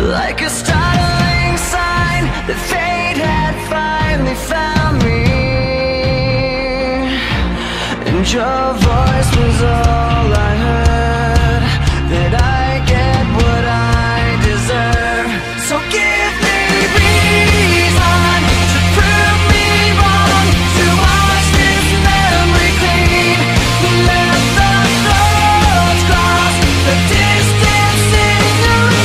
Like a startling sign that fate had finally found me, and your voice was all I heard, that I get what I deserve. So give me reason to prove me wrong, to wash this memory clean. Let the thoughts cross the distance in your eyes.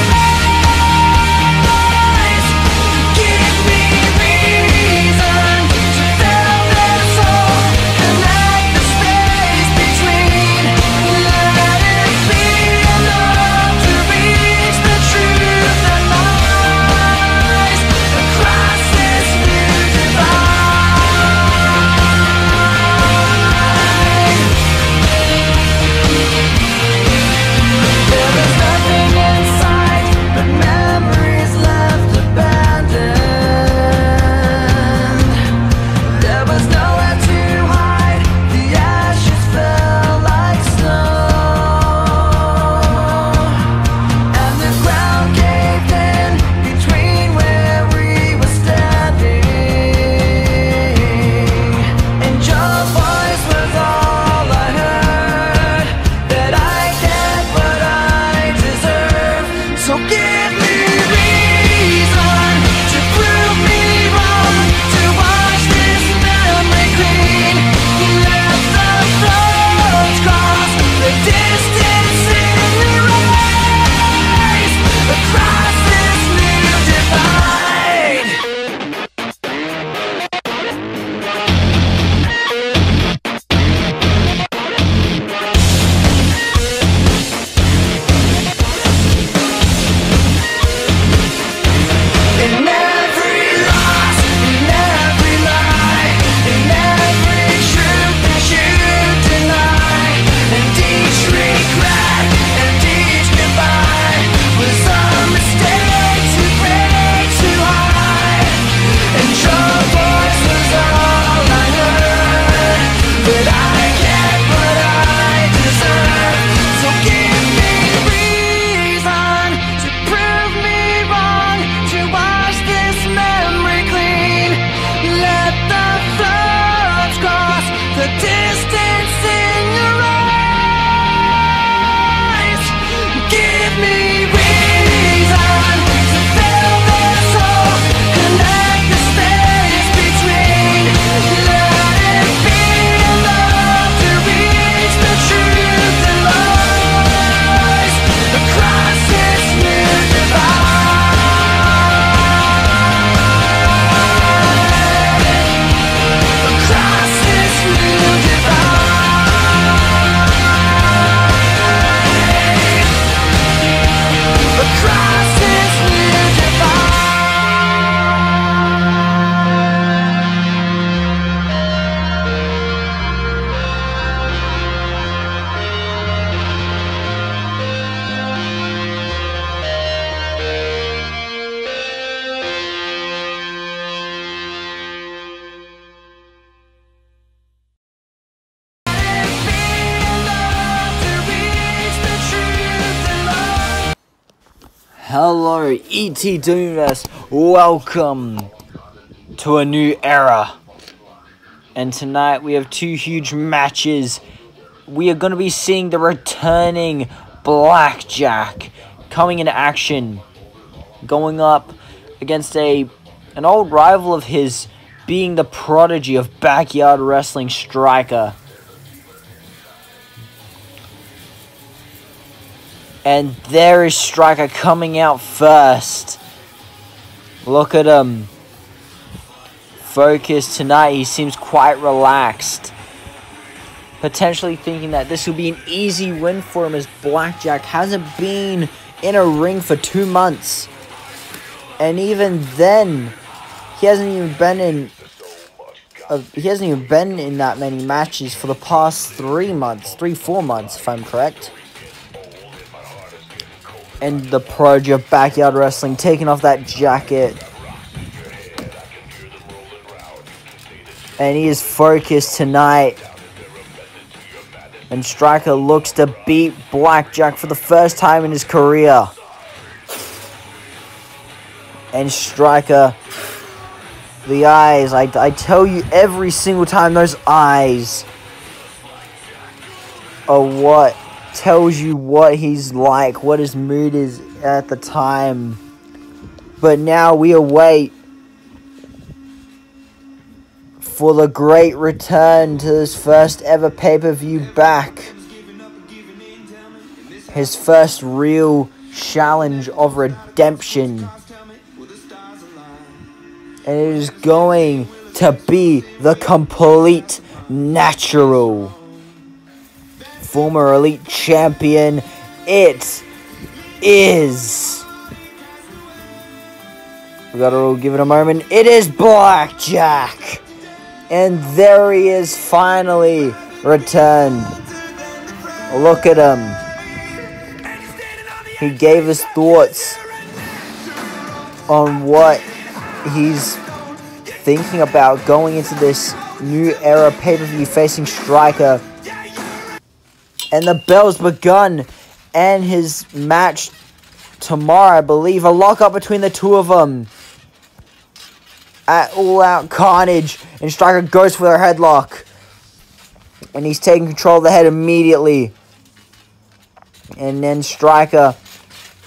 Give me reason to fill this hole, connect the space between. Let it be enough to reach the truth that lies across this new divide. There was nothing in sight but memories left abandoned. There was nowhere to hide, the ashes fell like snow, and the ground caved in between where we were standing, and your voice was all I heard, that I get what I deserve. So give me reason to prove me wrong, to wash this memory clean. Let the thoughts cross the distance in your eyes across this new divide. In every loss, in every lie, in every truth that you deny, and each regret and each goodbye was a mistake too great to hide, and your voice was all I heard, that I get what I deserve. So give me reason to prove me wrong, to wash this memory clean. Let the thoughts cross the distance in your eyes. Give me reason to fill this hole, connect the space between. Let it be enough to reach the truth that lies across this new divide. Across this new divide. Across this new divide. Hello, ET Doomverse. Welcome to a new era. And tonight we have two huge matches. We are going to be seeing the returning Blackjack coming into action, going up against an old rival of his, being the prodigy of backyard wrestling, Striker. And there is Striker coming out first. Look at him. Focused tonight. He seems quite relaxed. Potentially thinking that this will be an easy win for him, as Blackjack hasn't been in a ring for 2 months. And even then, he hasn't even been in that many matches for the past 3 months, 4 months, if I'm correct. And the prodigy of Backyard Wrestling taking off that jacket. And he is focused tonight. And Striker looks to beat Blackjack for the first time in his career. And Striker, the eyes, I tell you every single time, those eyes are what tells you what he's like, what his mood is at the time. But now we await for the great return to his first ever pay-per-view back. His first real challenge of redemption. And it is going to be the complete natural. Former Elite Champion, it is. We gotta all give it a moment. It is Blackjack. And there he is, finally returned. Look at him. He gave his thoughts on what he's thinking about going into this new era pay-per-view facing Striker. And the bell's begun. And his match tomorrow, I believe, a lockup between the two of them. At All Out Carnage. And Striker goes for their headlock. And he's taking control of the head immediately. And then Striker...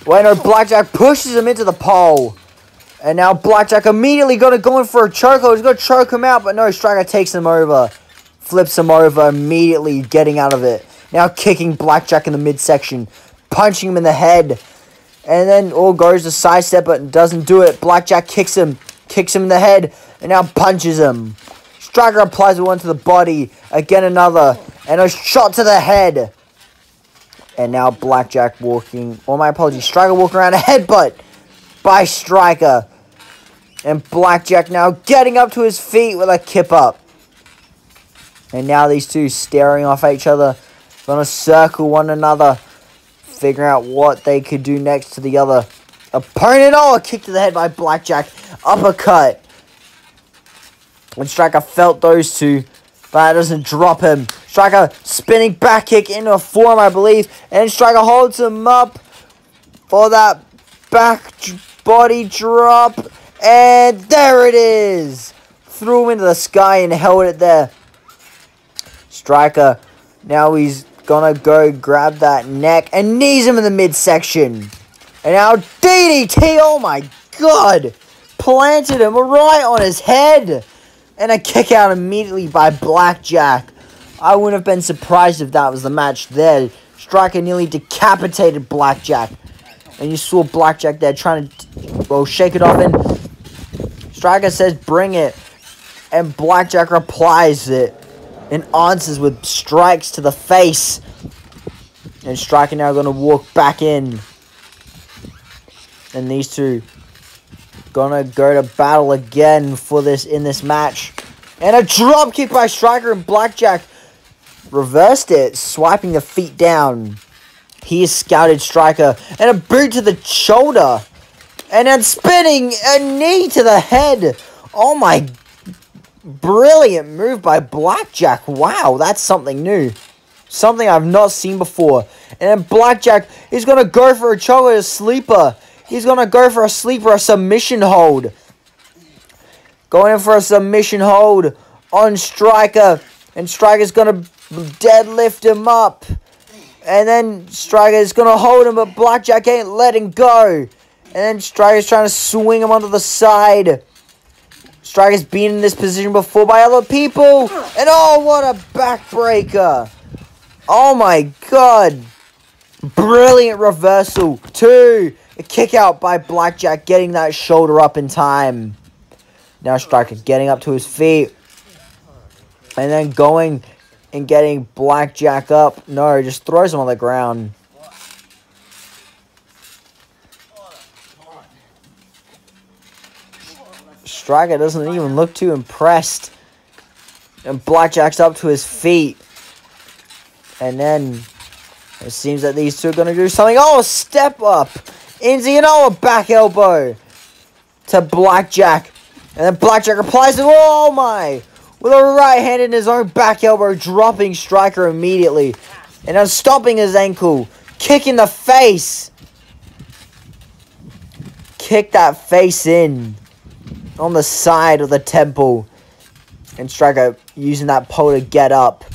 Wait, no, Blackjack pushes him into the pole. And now Blackjack immediately going to go in for a chokehold. He's going to choke him out. But no, Striker takes him over. Flips him over immediately, getting out of it. Now kicking Blackjack in the midsection. Punching him in the head. And then all goes to sidestep, but doesn't do it. Blackjack kicks him. Kicks him in the head. And now punches him. Striker applies one to the body. Again another. And a shot to the head. And now Blackjack walking... Oh, my apologies. Striker walking around a headbutt by Striker. And Blackjack now getting up to his feet with a kip up. And now these two staring off at each other. Gonna circle one another. Figuring out what they could do next to the other opponent. Oh, a kick to the head by Blackjack. Uppercut. And Striker felt those two. But it doesn't drop him. Striker spinning back kick into a forearm, I believe. And Striker holds him up for that back body drop. And there it is. Threw him into the sky and held it there. Striker, now he's gonna go grab that neck and knees him in the midsection. And now DDT, oh my god. Planted him right on his head. And a kick out immediately by Blackjack. I wouldn't have been surprised if that was the match there. Striker nearly decapitated Blackjack. And you saw Blackjack there trying to, well, shake it off. And Striker says, bring it. And Blackjack replies it. And answers with strikes to the face. And Striker now going to walk back in. And these two gonna go to battle again for this in this match. And a drop kick by Striker, and Blackjack reversed it, swiping the feet down. He has scouted Striker. And a boot to the shoulder. And then spinning a knee to the head. Oh my, brilliant move by Blackjack. Wow, that's something new. Something I've not seen before. And then Blackjack is going to go for a choke, a sleeper. He's going to go for a sleeper, a submission hold. Going in for a submission hold on Striker. And Striker's going to deadlift him up. And then Striker's going to hold him, but Blackjack ain't letting go. And then Striker's trying to swing him onto the side. Striker's been in this position before by other people. And oh, what a backbreaker. Oh my god. Brilliant reversal. 2. A kick out by Blackjack, getting that shoulder up in time. Now Striker getting up to his feet. And then going and getting Blackjack up. No, just throws him on the ground. Striker doesn't even look too impressed. And Blackjack's up to his feet. And then it seems that these two are going to do something. Oh, step up. Inzy and a back elbow to Blackjack. And then Blackjack replies to, oh my, with a right hand in his own back elbow, dropping Striker immediately. And then stomping his ankle. Kick in the face. Kick that face in. On the side of the temple. And Striker using that pole to get up.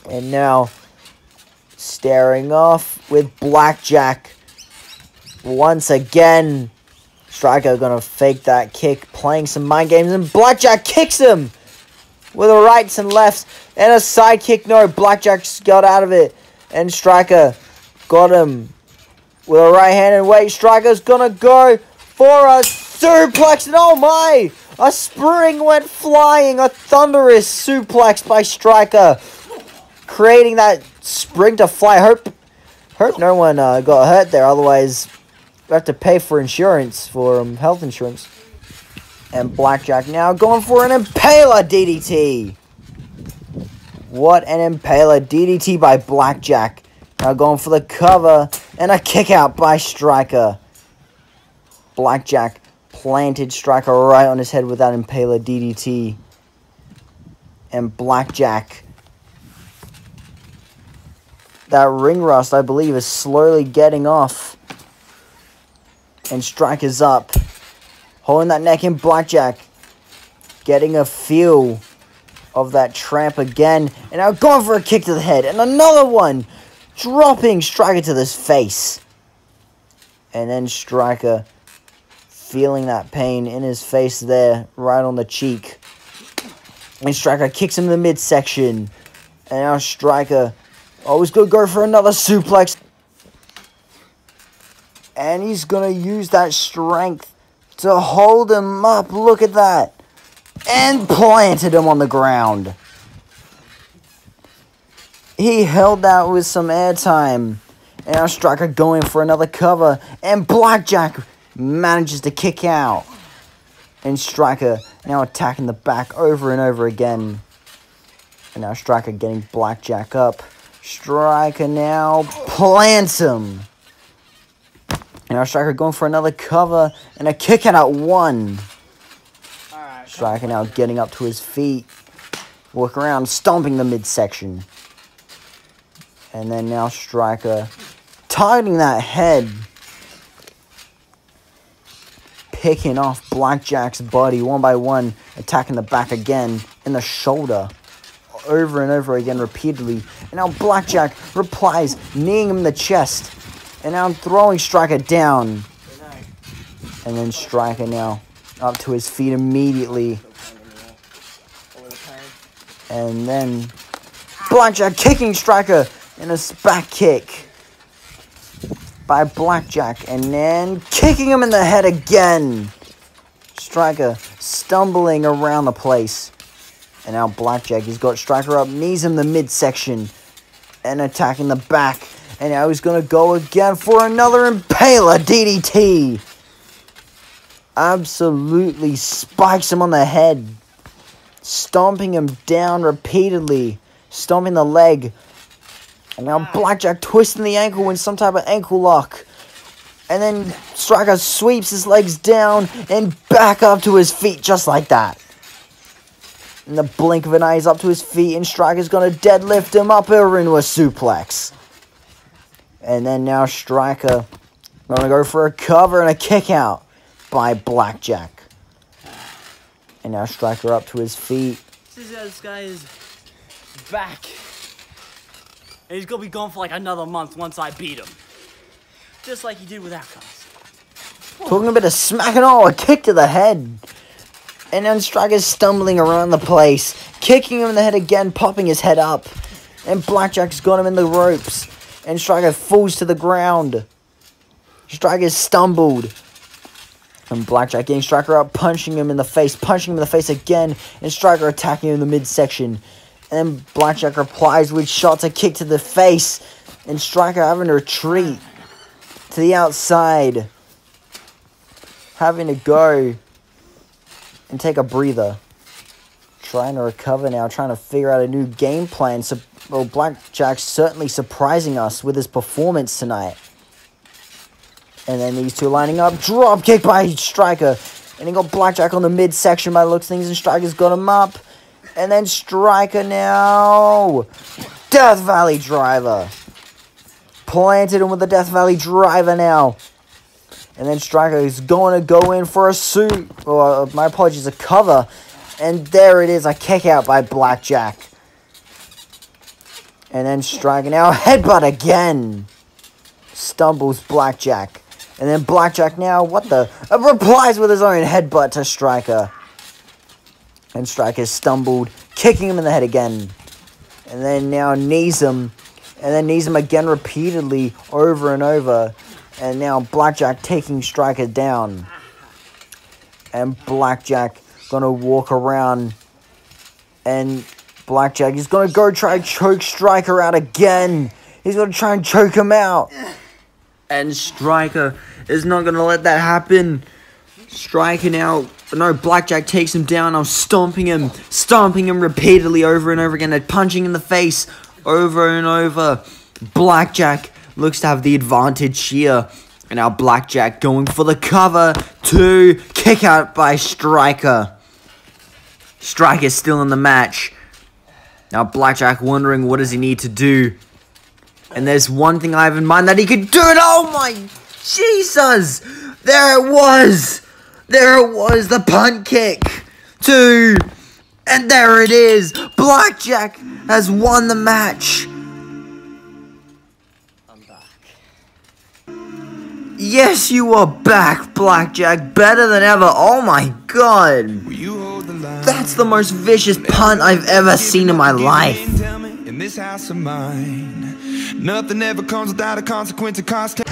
And now staring off with Blackjack. Once again. Striker gonna fake that kick. Playing some mind games. And Blackjack kicks him. With the rights and lefts. And a side kick. No, Blackjack's got out of it. And Striker got him. With a right hand. And wait, Striker's gonna go for a suplex. And oh my. A spring went flying. A thunderous suplex by Striker. Creating that spring to fly. Hope no one got hurt there. Otherwise, we have to pay for insurance, for health insurance. And Blackjack now going for an Impaler DDT. What an Impaler DDT by Blackjack. Now going for the cover. And a kick out by Striker. Blackjack planted Striker right on his head with that Impaler DDT. And Blackjack. That ring rust, I believe, is slowly getting off. And Striker's up. Holding that neck in. Blackjack. Getting a feel of that tramp again. And now going for a kick to the head. And another one. Dropping Striker to this face. And then Striker feeling that pain in his face there. Right on the cheek. And Striker kicks him in the midsection. And now Striker always going to go for another suplex. And he's going to use that strength to hold him up. Look at that. And planted him on the ground. He held that with some airtime. And now Striker going for another cover. And Blackjack manages to kick out. And Striker now attacking the back over and over again. And now Striker getting Blackjack up. Striker now plants him. And now Striker going for another cover. And a kick out at 1. Striker now getting up to his feet. Walk around, stomping the midsection. And then now Striker targeting that head. Picking off Blackjack's body one by one. Attacking the back again. In the shoulder. Over and over again repeatedly. And now Blackjack replies, kneeing him in the chest. And now throwing Striker down. And then Striker now up to his feet immediately. And then Blackjack kicking Striker in a back kick by Blackjack. And then kicking him in the head again. Striker stumbling around the place. And now Blackjack, he's got Striker up, knees in the midsection, and attacking the back. And now he's going to go again for another Impaler DDT. Absolutely spikes him on the head. Stomping him down repeatedly. Stomping the leg. And now Blackjack twisting the ankle in some type of ankle lock. And then Striker sweeps his legs down and back up to his feet just like that. In the blink of an eye, he's up to his feet, and Striker's going to deadlift him up over into a suplex. And then now Striker going to go for a cover and a kick out by Blackjack. And now Striker up to his feet. This guy is back. And he's going to be gone for like another month once I beat him. Just like he did with Outcast. Talking a bit of smacking, oh, a kick to the head. And then Striker's stumbling around the place, kicking him in the head again, popping his head up. And Blackjack's got him in the ropes. and Striker falls to the ground. Striker stumbled. And Blackjack getting Striker up, punching him in the face again, and Striker attacking him in the midsection. And then Blackjack replies with shots, a kick to the face, and Striker having to retreat to the outside, having to go and take a breather, trying to recover now, trying to figure out a new game plan. So, well, Blackjack's certainly surprising us with his performance tonight. And then these two lining up. Drop kick by Striker. And he got Blackjack on the midsection by the looks of things. And Striker's got him up. And then Striker now. Death Valley Driver. Planted him with the Death Valley Driver now. And then Striker is going to go in for a suit. Or, my apologies, a cover. And there it is. A kick out by Blackjack. And then Striker now. Headbutt again. Stumbles Blackjack. And then Blackjack now, replies with his own headbutt to Striker. And Striker stumbled, kicking him in the head again. And then now knees him. And then knees him again repeatedly, over and over. And now Blackjack taking Striker down. And Blackjack gonna walk around. And Blackjack is gonna go try and choke Striker out again. He's gonna try and choke him out. And Striker is not going to let that happen. Striker now... No, Blackjack takes him down. I'm stomping him repeatedly over and over again. And punching in the face over and over. Blackjack looks to have the advantage here. And now Blackjack going for the cover. 2. Kick out by Striker. Striker's still in the match. Now Blackjack wondering what does he need to do. And there's one thing I have in mind that he could do it. Oh my Jesus! There it was! There it was, the punt kick. 2. And there it is. Blackjack has won the match. I'm back. Yes, you are back, Blackjack. Better than ever. Oh my God. That's the most vicious punt I've ever seen in my life. In this house of mine, nothing ever comes without a consequence of cost.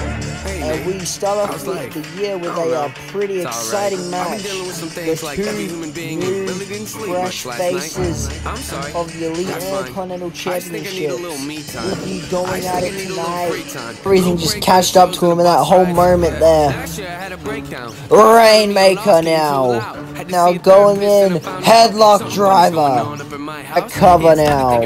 And we start off with the year with a pretty exciting match. The two new fresh faces of the Elite Intercontinental Championship will be going at it tonight. Everything just catched up to him in that whole moment there. Rainmaker now. Now going in. Headlock Driver. A cover now.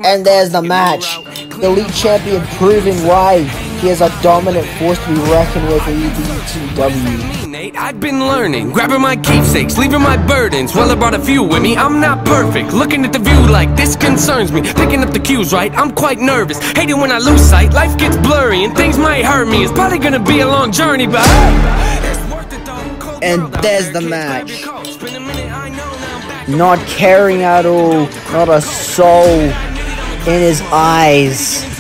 And there's the match. The Elite Champion proving why he is a dominant force to be reckoned with in ECW. I've been learning, grabbing my keepsakes, leaving my burdens. Well, I brought a few with me, I'm not perfect. Looking at the view like this concerns me. Picking up the cues right, I'm quite nervous. Hating when I lose sight, life gets blurry and things might hurt me. It's probably gonna be a long journey, but and there's the match. Not caring at all, not a soul in his eyes.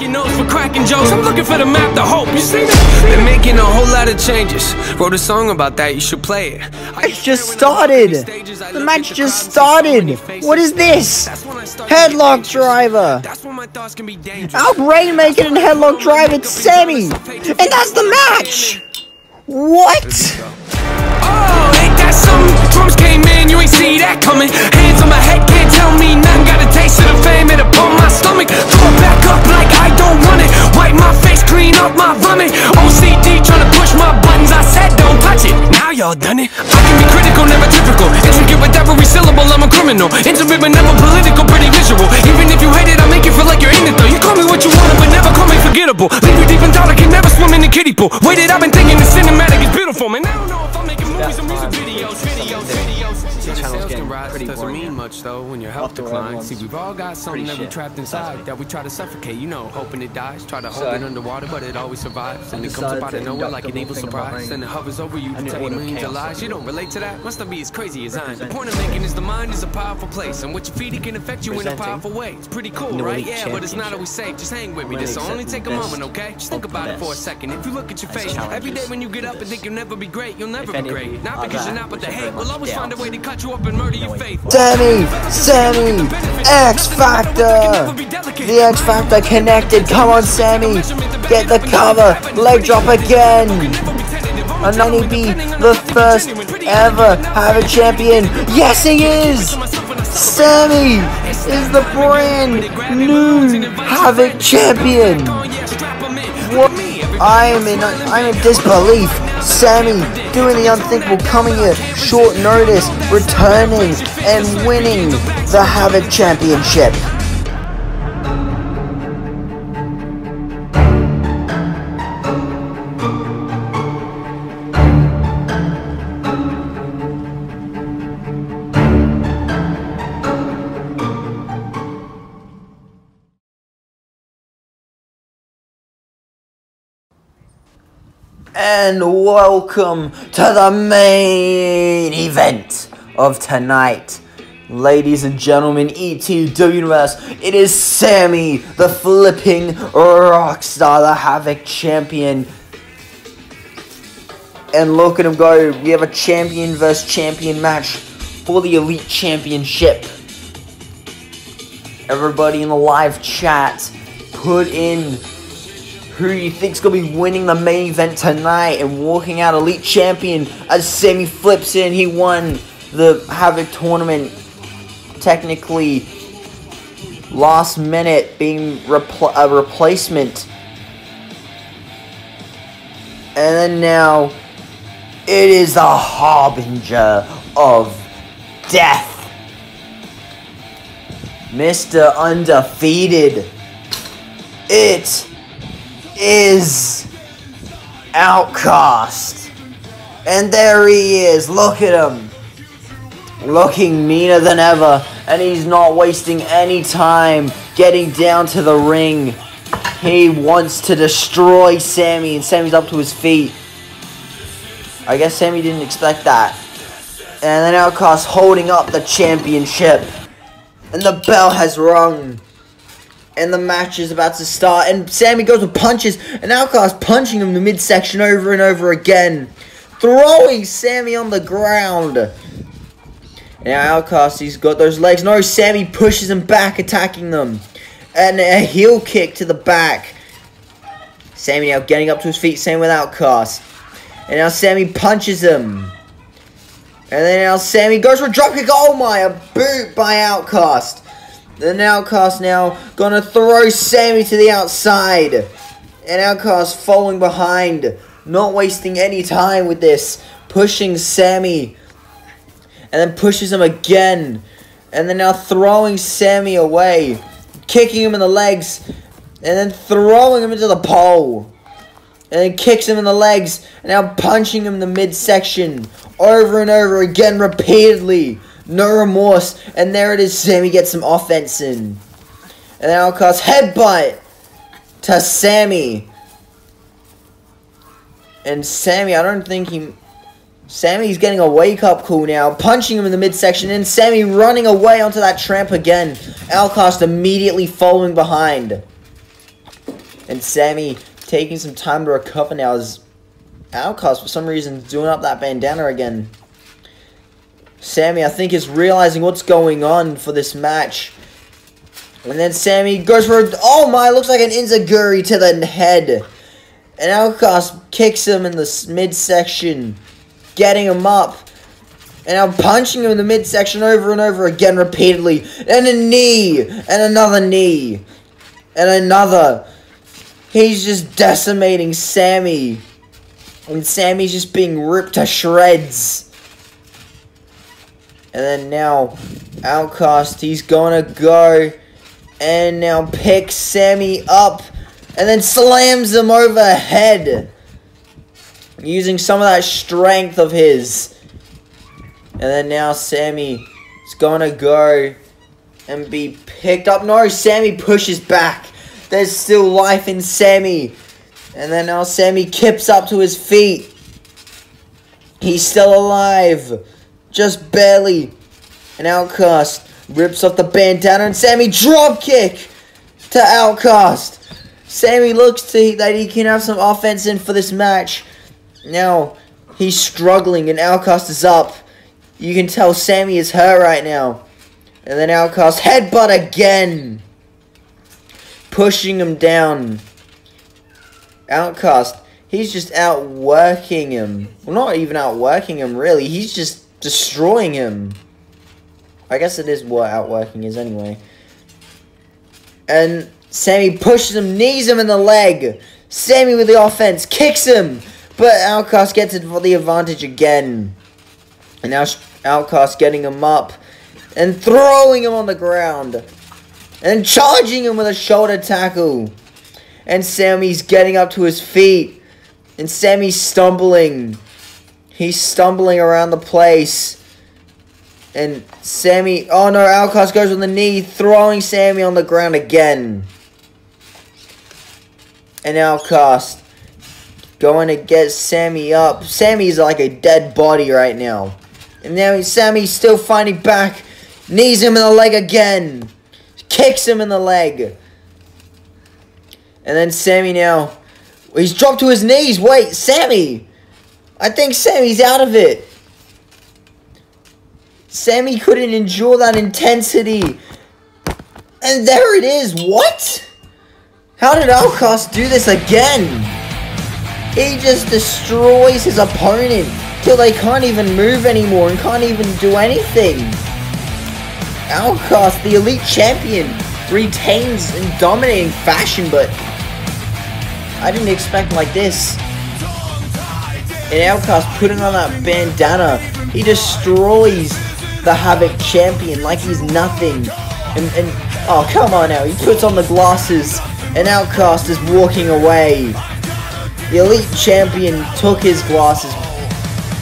Nose for cracking jokes. I'm looking for the map to hope. You see that? They're making a whole lot of changes. Wrote a song about that. You should play it. It's just started. The match just started. What is this? Headlock Driver. Out Rainmaker and Headlock Driver. It's Sammy, and that's the match. What? Oh, ain't that something? Drums came in, you ain't see that coming. Hands on my head, can't tell me nothing. Got a taste of the fame, it upon my stomach. Throw it back up like I don't want it. Wipe my face, clean up my vomit. OCD trying to push my buttons, I said don't touch it. Now y'all done it. I can be critical, never typical. Intricate with every syllable, I'm a criminal. Intimate but never political, pretty visual. Even if you hate it, I make you feel like you're in it though. You call me what you want, but never call me forgettable. Leave you deep in thought, I can never swim in the kiddie pool. Waited, I've been thinking the cinematic is beautiful, man. I don't know if I'm making movies or music videos. The channel's getting pretty doesn't boring. mean much though when your health After declines. everyone's See, we've all got something that we shit. trapped inside that we try to suffocate. You know, hoping it dies. Try to hold it underwater, but it always survives. And it comes up out of nowhere like an evil surprise. And it hovers over you to tell you millions of lies. You don't relate to that? Must not be as crazy as I am. The point I'm making is the mind is a powerful place, and what you feed it can affect you in a powerful way. It's pretty cool, right? Yeah, but it's not always safe. Just hang with me. This will only take a moment, okay? Just think about it for a second. If you look at your face every day when you get up and think you'll never be great, you'll never be great. Not because you're not, but the hate will always find a way to cut you up and murder your faith. Sammy! X Factor! The X Factor connected. Come on, Sammy. Get the cover. Leg drop again. And then he'd be the first ever Havoc champion. Yes, he is! Sammy is the brand new Havoc champion. What? I'm in disbelief. Sammy doing the unthinkable, coming here short notice, returning and winning the Havoc championship. And welcome to the main event of tonight. Ladies and gentlemen, ETW Universe, it is Sammy, the flipping rockstar, the Havoc champion. And look at him go. We have a champion versus champion match for the Elite Championship. Everybody in the live chat, put in who you think's gonna be winning the main event tonight and walking out Elite Champion as Sammy flips in. He won the Havoc tournament, technically last minute, being a replacement. And then now, it is the harbinger of death, Mr. Undefeated. It is Outcast. And there he is. Look at him. Looking meaner than ever. And he's not wasting any time getting down to the ring. He wants to destroy Sammy. And Sammy's up to his feet. I guess Sammy didn't expect that. And then Outcast holding up the championship. And the bell has rung. And the match is about to start. And Sammy goes with punches. And Outcast punching him in the midsection over and over again. Throwing Sammy on the ground. And now Outcast, he's got those legs. No, Sammy pushes him back, attacking them. And a heel kick to the back. Sammy now getting up to his feet. Same with Outcast. And now Sammy punches him. And then now Sammy goes for a dropkick. Oh my, a boot by Outcast. Then Outcast now gonna throw Sammy to the outside. And Outcast following behind. Not wasting any time with this. Pushing Sammy. And then pushes him again. And then now throwing Sammy away. Kicking him in the legs. And then throwing him into the pole. And then kicks him in the legs. And now punching him in the midsection. Over and over again repeatedly. No remorse. And there it is. Sammy gets some offense in. And then Outcast headbutt to Sammy. And Sammy, I don't think he... Sammy's getting a wake-up call now. Punching him in the midsection. And Sammy running away onto that tramp again. Outcast immediately following behind. And Sammy taking some time to recover now as Outcast, for some reason, doing up that bandana again. Sammy, I think, is realizing what's going on for this match. And then Sammy goes for a... Oh my, looks like an enziguri to the head. And Outcast kicks him in the midsection. Getting him up. And now punching him in the midsection over and over again repeatedly. And a knee. And another knee. And another. He's just decimating Sammy. And Sammy's just being ripped to shreds. And then now, Outcast, he's gonna go. And now picks Sammy up. And then slams him overhead. Using some of that strength of his. And then now Sammy is gonna go and be picked up. No, Sammy pushes back. There's still life in Sammy. And then now Sammy kips up to his feet. He's still alive. Just barely. And Outcast rips off the bandana. And Sammy dropkick to Outcast. Sammy looks to that he can have some offense in for this match. Now, he's struggling and Outcast is up. You can tell Sammy is hurt right now. And then Outcast headbutt again. Pushing him down. Outcast, he's just outworking him. Well, not even outworking him, really. He's just destroying him. I guess it is what outworking is anyway. And Sammy pushes him, knees him in the leg. Sammy with the offense, kicks him. But Outcast gets it for the advantage again. And now Outcast getting him up. And throwing him on the ground. And charging him with a shoulder tackle. And Sammy's getting up to his feet. And Sammy's stumbling. He's stumbling around the place. And Sammy... Oh no, Outcast goes on the knee, throwing Sammy on the ground again. And Outcast going to get Sammy up. Sammy's like a dead body right now. And now Sammy's still fighting back. Knees him in the leg again. Kicks him in the leg. And then Sammy now... He's dropped to his knees. Wait, Sammy! I think Sammy's out of it. Sammy couldn't endure that intensity. And there it is. What? How did Outcast do this again? He just destroys his opponent till they can't even move anymore and can't even do anything. Outcast, the elite champion, retains in dominating fashion, but I didn't expect like this. And Outcast putting on that bandana, he destroys the Havoc champion like he's nothing. And oh, come on now, he puts on the glasses, and Outcast is walking away. The elite champion took his glasses.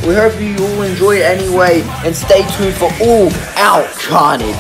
We hope you all enjoyed it anyway, and stay tuned for All Out Carnage.